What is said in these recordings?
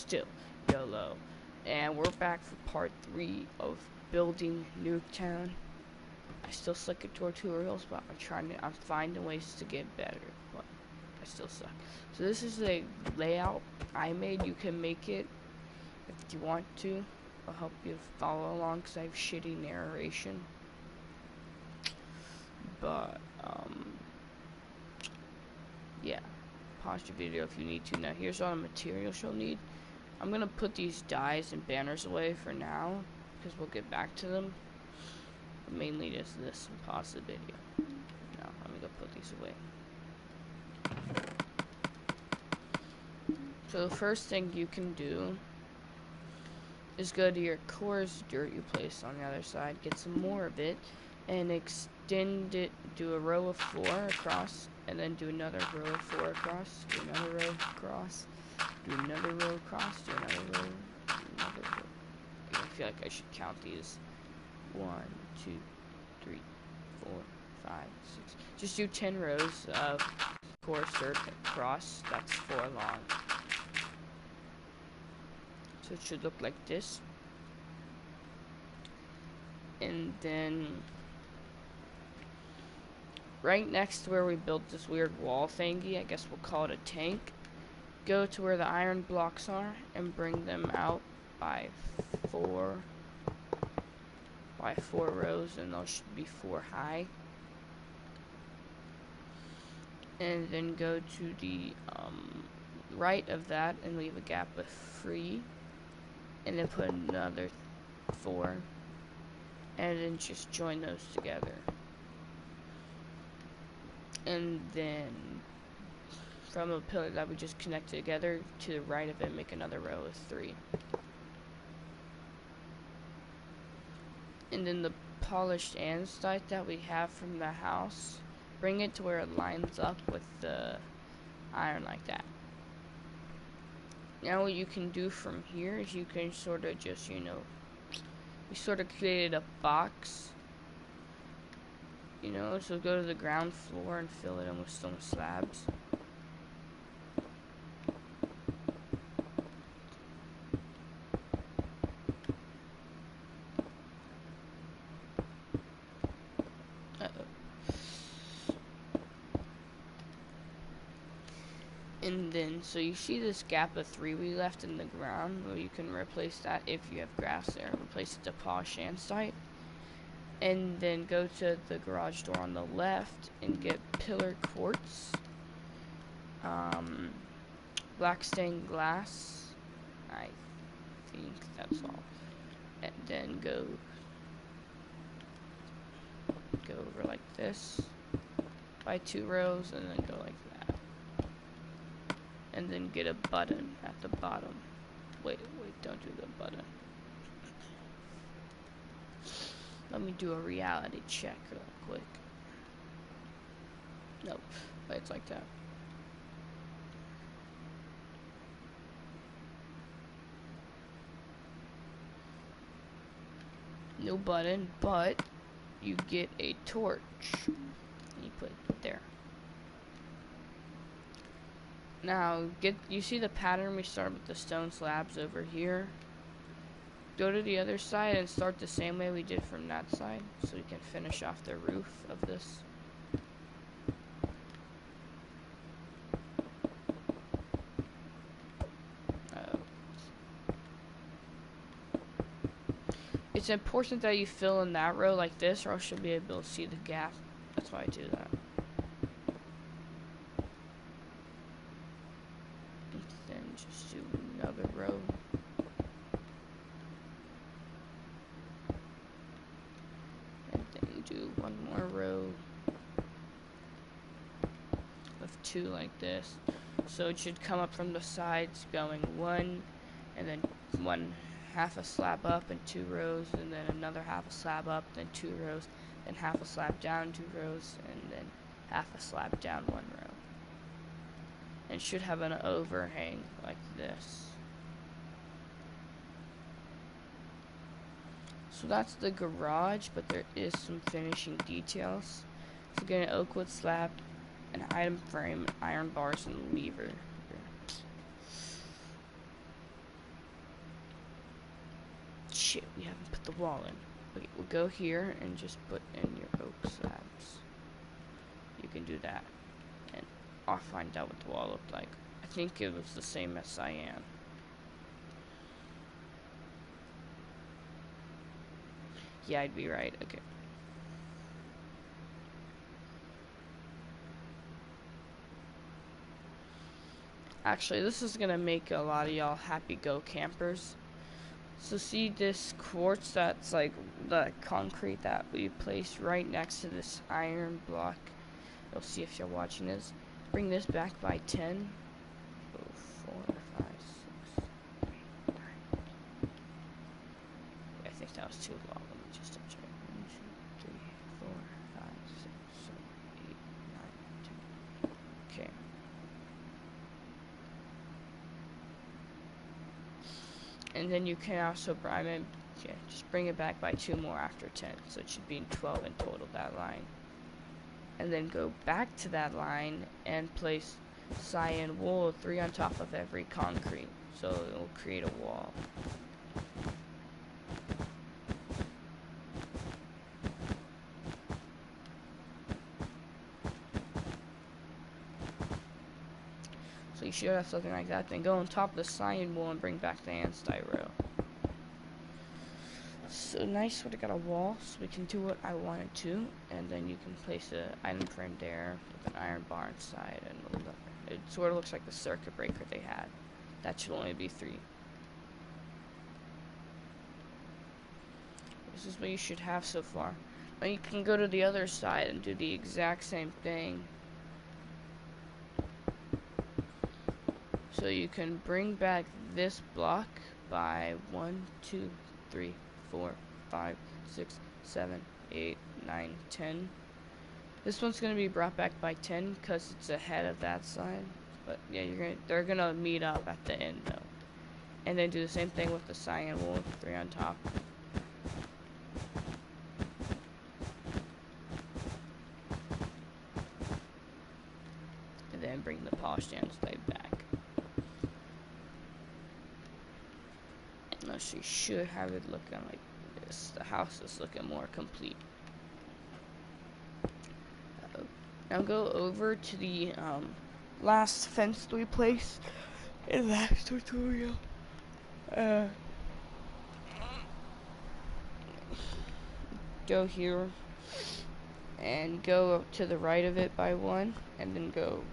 still YOLO. And we're back for part 3 of building Nuketown. I still suck at tutorials, but I'm finding ways to get better, but I still suck. So this is a layout I made. You can make it if you want to. I'll help you follow along because I have shitty narration. But, yeah. Pause your video if you need to. Now here's all the materials you'll need. I'm gonna put these dies and banners away for now because we'll get back to them. But mainly just this and pause the video. Now I'm gonna go put these away. So the first thing you can do is go to your coarse dirt you placed on the other side, get some more of it, and extend it, do a row of 4 across, and then do another row of 4 across, do another row across, do another row across, do another row, do another row. I feel like I should count these. 1, 2, 3, 4, 5, 6. Just do 10 rows of coarse dirt across. That's 4 long. So it should look like this. And then right next to where we built this weird wall thingy, I guess we'll call it a tank, go to where the iron blocks are and bring them out by 4 rows, and those should be 4 high. And then go to the right of that and leave a gap of 3, and then put another 4, and then just join those together. And then from a pillar that we just connected together to the right of it, make another row of 3. And then the polished andesite that we have from the house, bring it to where it lines up with the iron like that. Now what you can do from here is you can sort of just, we sort of created a box, so go to the ground floor and fill it in with stone slabs. And then, so you see this gap of 3 we left in the ground, well, you can replace that if you have grass there. Replace it to polished andesite. And then go to the garage door on the left and get pillar quartz, black stained glass, I think that's all. And then go over like this, by 2 rows, and then go like that. And then get a button at the bottom. Wait, don't do the button. Let me do a reality check real quick. Nope, but it's like that. No button, but you get a torch. You put it there. Now, you see the pattern we started with the stone slabs over here? Go to the other side and start the same way we did from that side, so we can finish off the roof of this. It's important that you fill in that row like this, or else you'll be able to see the gap. That's why I do that. And then just do another row. And then do one more row of 2 like this. So it should come up from the sides going 1, and then 1 half a slab up and 2 rows, and then another half a slab up, then 2 rows, then half a slab down 2 rows, and then half a slab down 1 row. And should have an overhang like this. So that's the garage, but there is some finishing details. So get an oak wood slab, an item frame, iron bars, and lever. shit, we haven't put the wall in. Okay, we'll go here and just put in your oak slabs. You can do that. And I'll find out what the wall looked like. I think it was the same as cyan. Yeah, I'd be right. Okay. Actually, this is gonna make a lot of y'all happy go campers. So see this quartz that's like the concrete that we placed right next to this iron block. You'll see if you're watching this. Bring this back by 10. Oh, 4, 5, 6, 8, 9. I think that was too long. Let me just double check. 1, 2, 3, 4, 5, 6, 7, 8, 9, 10. Okay. And then you can also, just bring it back by 2 more after 10. So it should be 12 in total, that line. And then go back to that line and place cyan wool 3 on top of every concrete. So it will create a wall. So you should have something like that. Then go on top of the cyan wool and bring back the anti-row. So nice, sort of got a wall, so we can do what I wanted to, and then you can place an item frame there with an iron bar inside, and it sort of looks like the circuit breaker they had. That should only be 3. This is what you should have so far. Now you can go to the other side and do the exact same thing. So you can bring back this block by 1, 2, 3, 4, 5, 6, 7, 8, 9, 10. This one's gonna be brought back by 10 because it's ahead of that side. But yeah, they're gonna meet up at the end though. And then do the same thing with the cyan wool, 3 on top. And then bring the polished andesite back. Now she should have it looking like this. The house is looking more complete. Now go over to the last fence that we placed in the last tutorial. Go here and go to the right of it by 1, and then go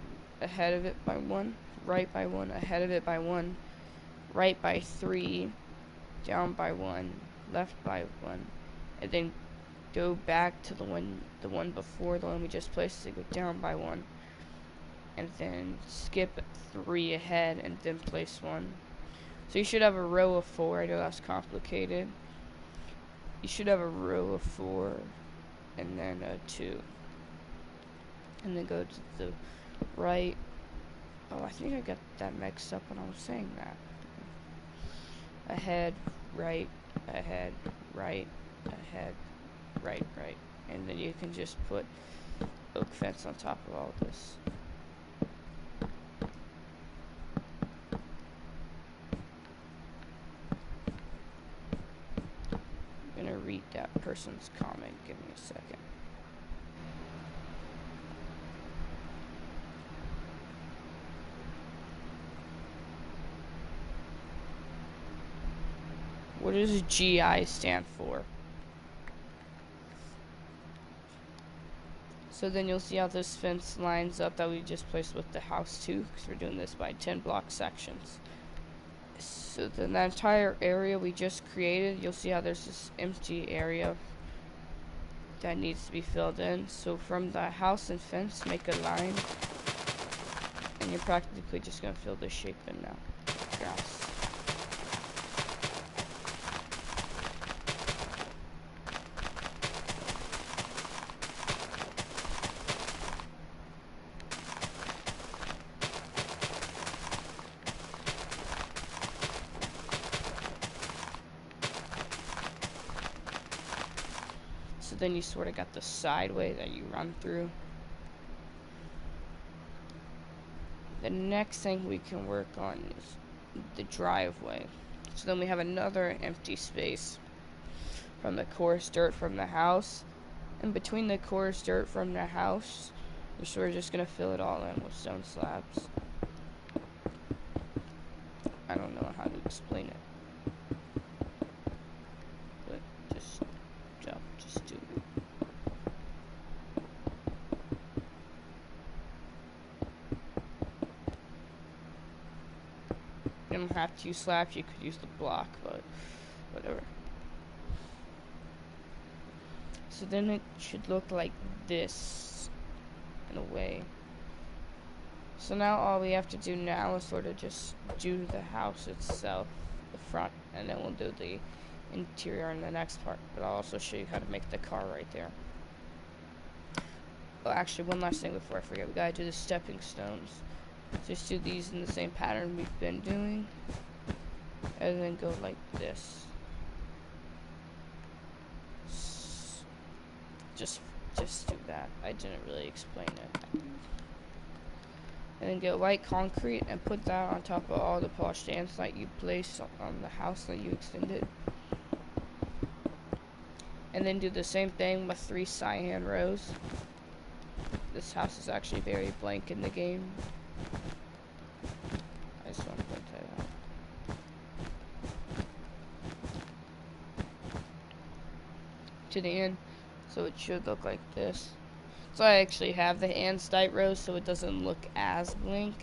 ahead of it by 1, right by 1, ahead of it by 1, right by 3, down by 1, left by 1, and then go back to the one before the one we just placed, so go down by 1, and then skip 3 ahead and then place 1. So you should have a row of 4. I know that's complicated. You should have a row of 4 and then a 2, and then go to the right. Oh, I think I got that mixed up when I was saying that. Ahead, right, ahead, right, ahead, right, right. And then you can just put oak fence on top of all this. I'm gonna read that person's comment. Give me a second. What does GI stand for? So then you'll see how this fence lines up that we just placed with the house too, because we're doing this by 10 block sections. So then that entire area we just created, you'll see how there's this empty area that needs to be filled in. So from the house and fence, make a line, and you're practically just gonna fill this shape in now. Grass. So then you sort of got the sideway that you run through. The next thing we can work on is the driveway. So then we have another empty space. from the coarse dirt from the house. And between the coarse dirt from the house, you're sort of just going to fill it all in with stone slabs. I don't know how to explain it. But just do it. You don't have to use slabs, you could use the block, but whatever. So then it should look like this, in a way. So now all we have to do now is sort of just do the house itself, the front, and then we'll do the interior in the next part. But I'll also show you how to make the car right there. Oh, actually, one last thing before I forget. We gotta do the stepping stones. Just do these in the same pattern we've been doing, and then go like this. Just do that. I didn't really explain it. And then get white concrete and put that on top of all the polished andesite you place on the house that you extended. And then do the same thing with 3 cyan rows. This house is actually very blank in the game. I just want to point that out. To the end, so it should look like this. So I actually have the andesite rows so it doesn't look as blank,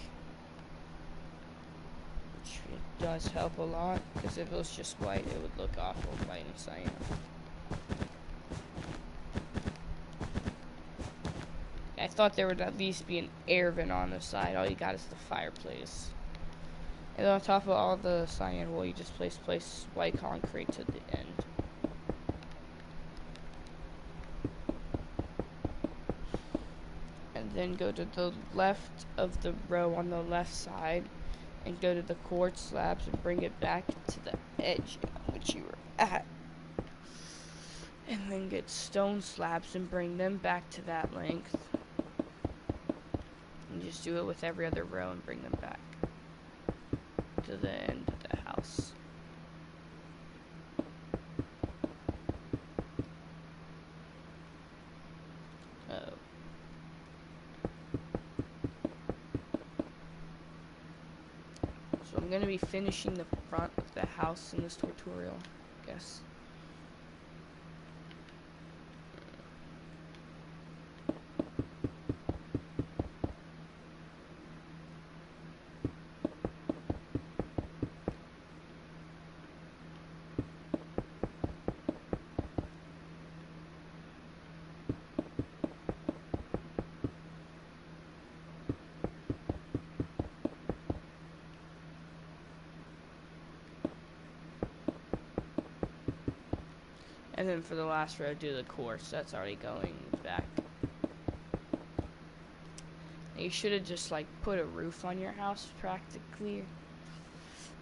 which does help a lot, because if it was just white it would look awful, white and cyan. I thought there would at least be an air vent on the side. All you got is the fireplace. And on top of all the cyan wool, you just place white concrete to the end. And then go to the left of the row on the left side and go to the quartz slabs and bring it back to the edge on which you were at. And then get stone slabs and bring them back to that length. And just do it with every other row and bring them back to the end of the house. Uh-oh. So I'm going to be finishing the front of the house in this tutorial, I guess. And then for the last row, do the quartz. That's already going back. You should have just like put a roof on your house practically.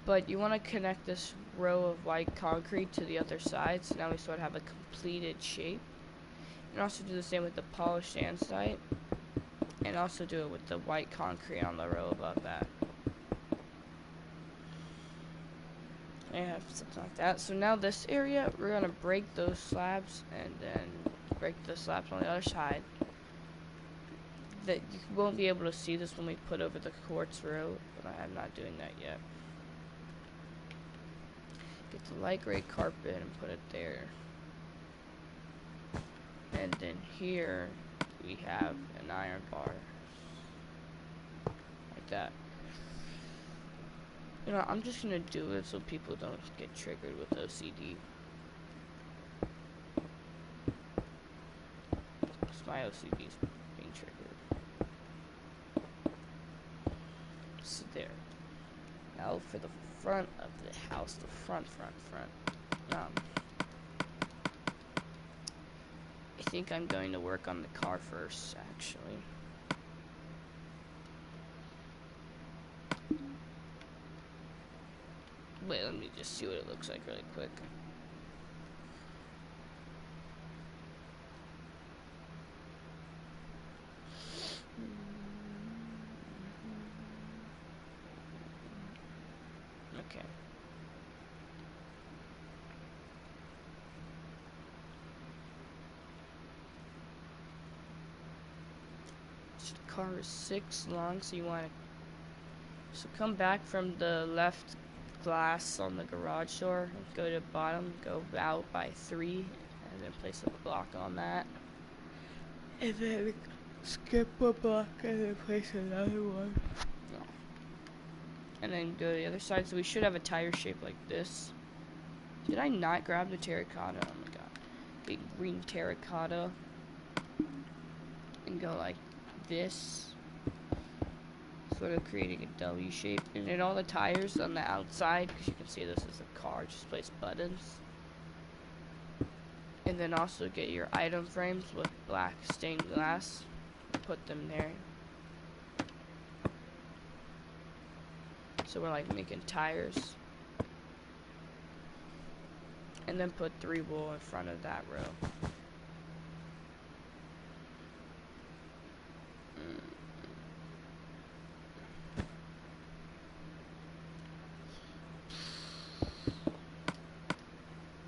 But you want to connect this row of white concrete to the other side, so now we sort of have a completed shape. And also do the same with the polished andesite. And also do it with the white concrete on the row above that. Yeah, something like that. So now this area, we're going to break those slabs and then break the slabs on the other side. That you won't be able to see this when we put over the quartz row, but I'm not doing that yet. Get the light gray carpet and put it there. And then here we have an iron bar. Like that. You know, I'm just gonna do it so people don't get triggered with OCD. Because my OCD's being triggered. So there. Now for the front of the house, the front. I think I'm going to work on the car first, actually. Wait, let me just see what it looks like really quick. Okay. car is 6 long, so you want to. So come back from the left glass on the garage door, go to the bottom, go out by 3, and then place a block on that. And then skip a block and then place another one. No. And then go to the other side. So we should have a tire shape like this. Did I not grab the terracotta? Oh my god. Big green terracotta. And go like this. Sort of creating a W shape. And then all the tires on the outside, because you can see this is a car, just place buttons. And then also get your item frames with black stained glass. Put them there. So we're like making tires. And then put 3 wool in front of that row.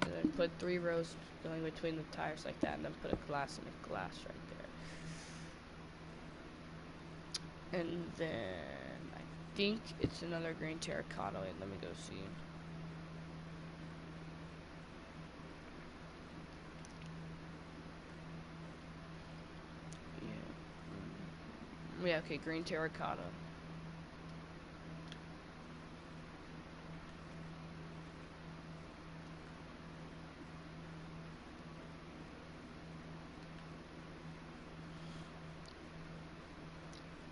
And then put 3 rows going between the tires like that, and then put a glass and a glass right there. And then I think it's another green terracotta. Wait, let me go see. Yeah, okay, green terracotta.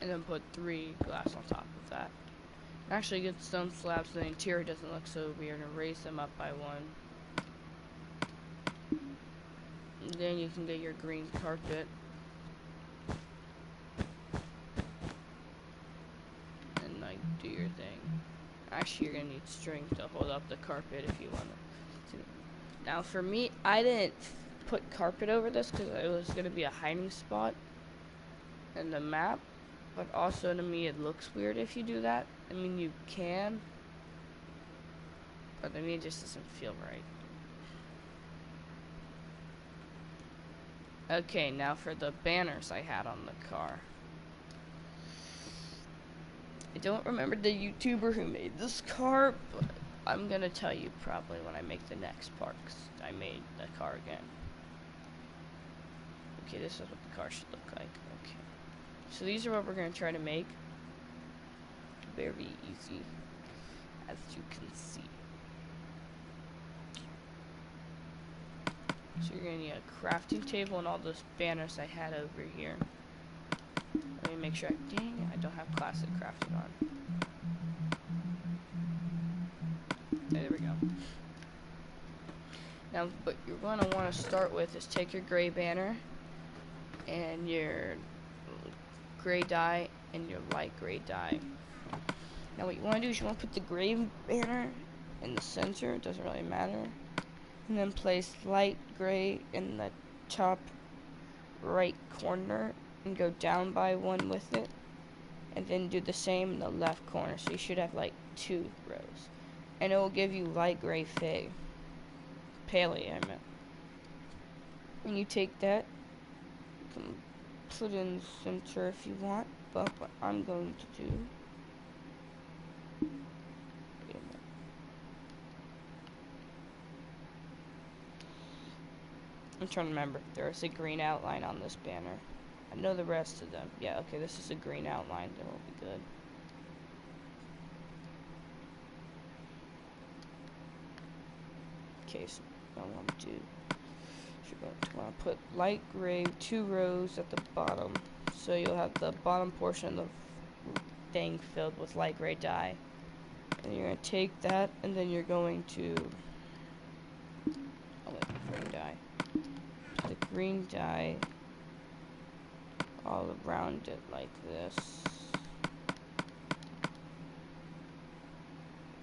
And then put 3 glass on top of that. Actually get stone slabs so the interior doesn't look so weird, and raise them up by 1. And then you can get your green carpet. And like do your thing. Actually you're gonna need string to hold up the carpet if you want to. Now for me, I didn't put carpet over this because it was gonna be a hiding spot in the map. But also to me it looks weird if you do that. I mean you can, but to me it just doesn't feel right. Okay, now for the banners I had on the car. I don't remember the YouTuber who made this car, but I'm gonna tell you probably when I make the next part, 'cause I made the car again. Okay, this is what the car should look like. Okay. So these are what we're going to try to make. Very easy, as you can see. So you're going to need a crafting table and all those banners I had over here. Let me make sure, dang, I don't have classic crafted on. Okay, there we go. Now, what you're going to want to start with is take your gray banner and your gray dye and your light gray dye. Now what you want to do is you want to put the gray banner in the center, it doesn't really matter, and then place light gray in the top right corner and go down by 1 with it, and then do the same in the left corner. So you should have like 2 rows, and it will give you light gray fig. Paley, I meant. And you take that, you can put it in the center if you want, but what I'm going to do, I'm trying to remember, there's a green outline on this banner. I know the rest of them. Yeah, okay, this is a green outline, that will be good. Okay, so what I want to do, you're going to want to put light gray 2 rows at the bottom, so you'll have the bottom portion of the thing filled with light gray dye. And you're going to take that, and then you're going to, green dye. Put the green dye all around it like this.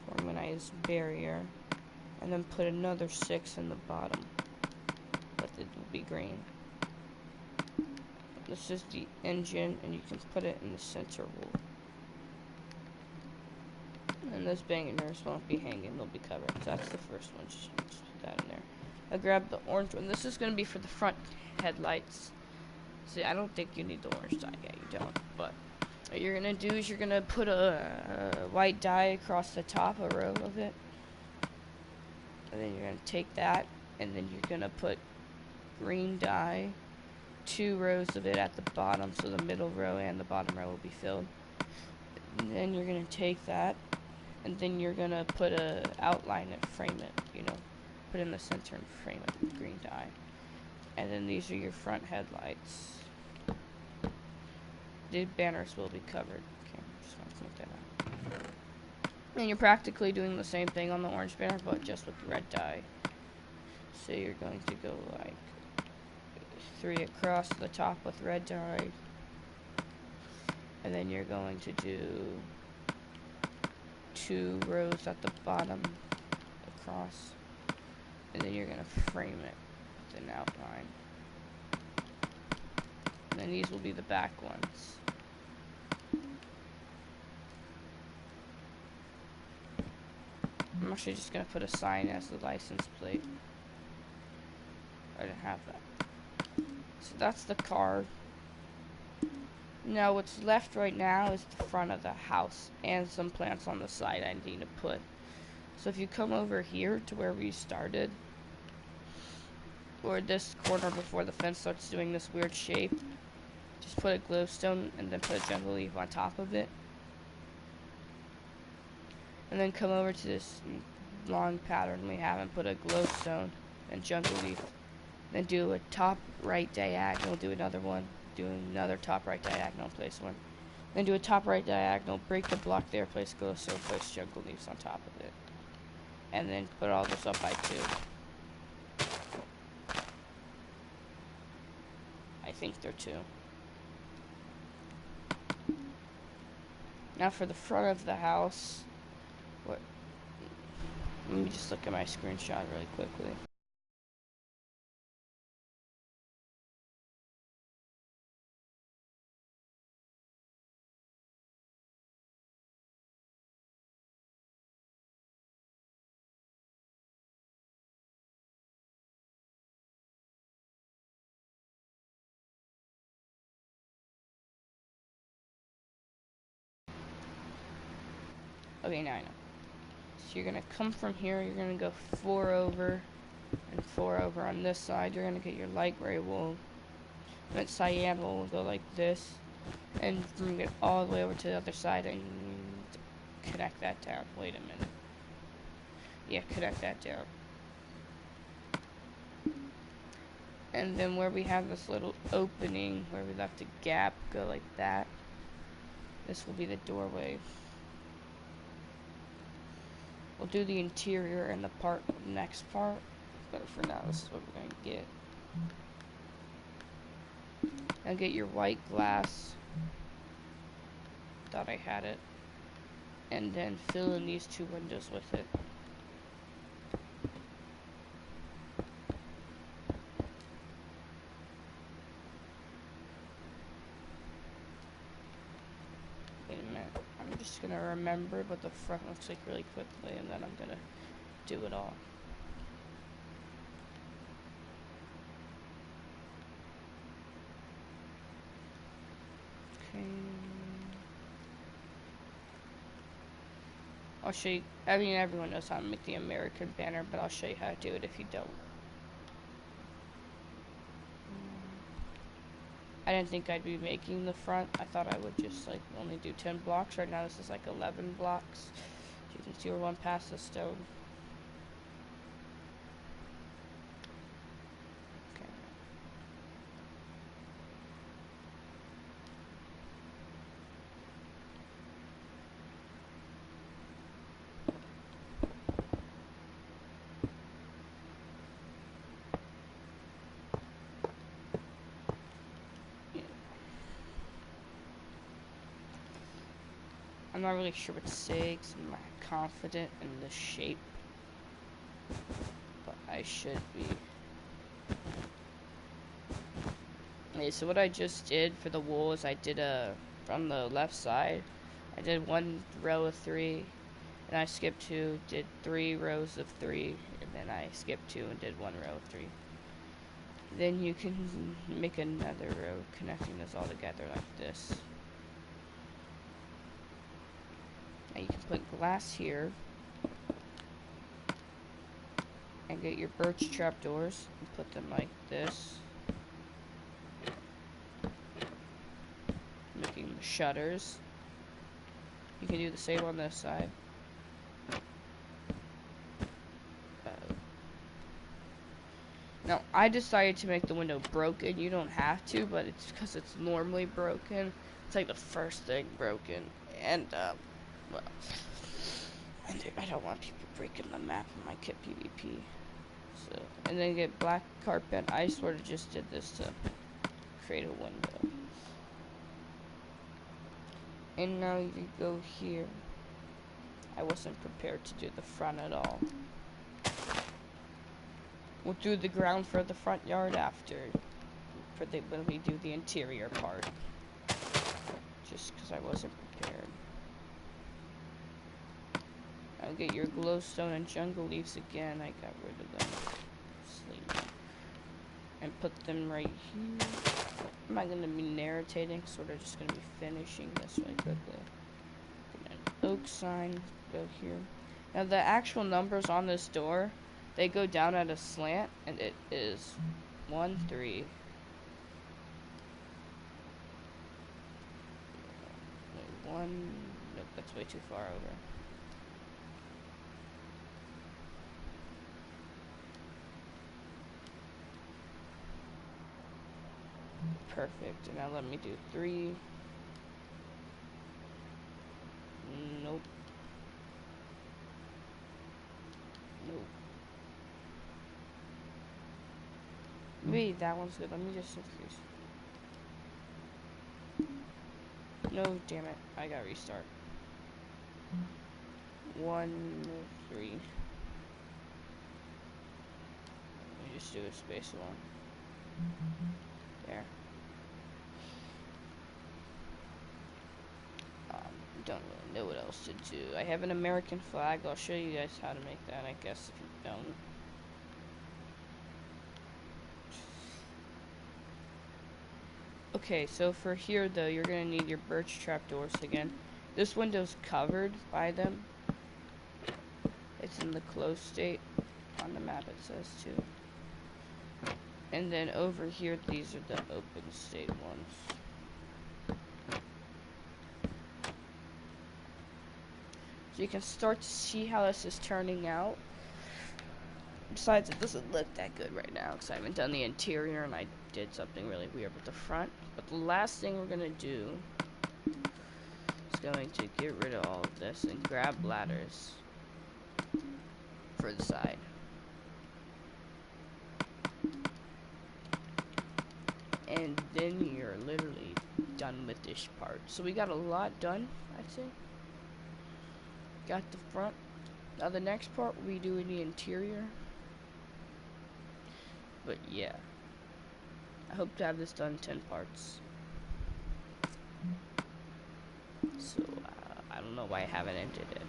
Form a nice barrier. And then put another 6 in the bottom. But it will be green. This is the engine, and you can put it in the center wool. And those bangers won't be hanging, they'll be covered. So that's the first one, just put that in there. I grabbed the orange one. This is going to be for the front headlights. See, I don't think you need the orange dye. Yeah, you don't. But what you're gonna do is you're gonna put a white dye across the top, a row of it. And then you're gonna take that, and then you're gonna put green dye, 2 rows of it at the bottom, so the middle row and the bottom row will be filled. And then you're gonna take that, and then you're gonna put a outline and frame it, you know, put it in the center and frame it with green dye. And then these are your front headlights. The banners will be covered. Okay, just want to point that out. And you're practically doing the same thing on the orange banner, but just with red dye. So you're going to go like 3 across the top with red dye. And then you're going to do 2 rows at the bottom across. And then you're going to frame it with an outline. And then these will be the back ones. I'm actually just going to put a sign as the license plate. I didn't have that. So that's the car. Now what's left right now is the front of the house and some plants on the side I need to put. So if you come over here to where we started, or this corner before the fence starts doing this weird shape, just put a glowstone and then put a jungle leaf on top of it. And then come over to this long pattern we have and put a glowstone and jungle leaf. Then do a top right diagonal, do another one, do another top right diagonal, place one. Then do a top right diagonal, break the block there, place glowstone, place jungle leaves on top of it. And then put all this up by 2. I think they're 2. Now for the front of the house, let me just look at my screenshot really quickly. Okay, now I know. So you're gonna come from here, you're gonna go 4 over and 4 over on this side. You're gonna get your light gray wool. And cyan wool will go like this. And bring it all the way over to the other side and connect that down. Wait a minute. Yeah, connect that down. And then where we have this little opening where we left a gap, go like that. This will be the doorway. We'll do the interior and the next part, but for now this is what we're going to get. Now get your white glass. Thought I had it. And then fill in these 2 windows with it. Wait a minute. I'm just going to remember what the front looks like really quickly, and then I'm going to do it all. Okay. I'll show you. I mean, everyone knows how to make the American banner, but I'll show you how to do it if you don't. I didn't think I'd be making the front. I thought I would just like only do 10 blocks. Right now this is like 11 blocks. You can see we're one past the stone. Okay. I'm not really sure what to say because I'm not confident in the shape, but I should be. Okay, so what I just did for the wool is I did from the left side, I did 1 row of 3, and I skipped 2, did 3 rows of 3, and then I skipped 2 and did 1 row of 3. Then you can make another row connecting this all together like this. Now you can put glass here and get your birch trapdoors and put them like this, making shutters. You can do the same on this side. Now, I decided to make the window broken. You don't have to, but it's because it's normally broken. It's like the first thing broken. And, well, I don't want people breaking the map in my kit PvP. So, and then get black carpet. I sort of just did this to create a window. And now you can go here. I wasn't prepared to do the front at all. We'll do the ground for the front yard after, when we do the interior part. Just because I wasn't prepared. I'll get your glowstone and jungle leaves again. I got rid of them. Sleep. And put them right here. I'm not going to be narrating, sort of just going to be finishing this really quickly. An oak sign, go here. Now the actual numbers on this door, they go down at a slant, and it is 1, 3. Wait, 1, nope, that's way too far over. Perfect, and now let me do 3. Nope. Nope. Maybe that one's good. Let me just increase. No, damn it. I gotta restart. 1, 3. Let me just do a space 1. There. Don't really know what else to do. I have an American flag. I'll show you guys how to make that, I guess, if you don't. Okay, so for here, though, you're going to need your birch trapdoors again. This window's covered by them. It's in the closed state. On the map it says, too. And then over here, these are the open state ones. So you can start to see how this is turning out. Besides, it doesn't look that good right now because I haven't done the interior and I did something really weird with the front. But the last thing we're going to do is going to get rid of all of this and grab ladders for the side. And then you're literally done with this part. So we got a lot done, I'd say. Got the front. Now the next part we do in the interior. But yeah, I hope to have this done 10 parts. So I don't know why I haven't ended it.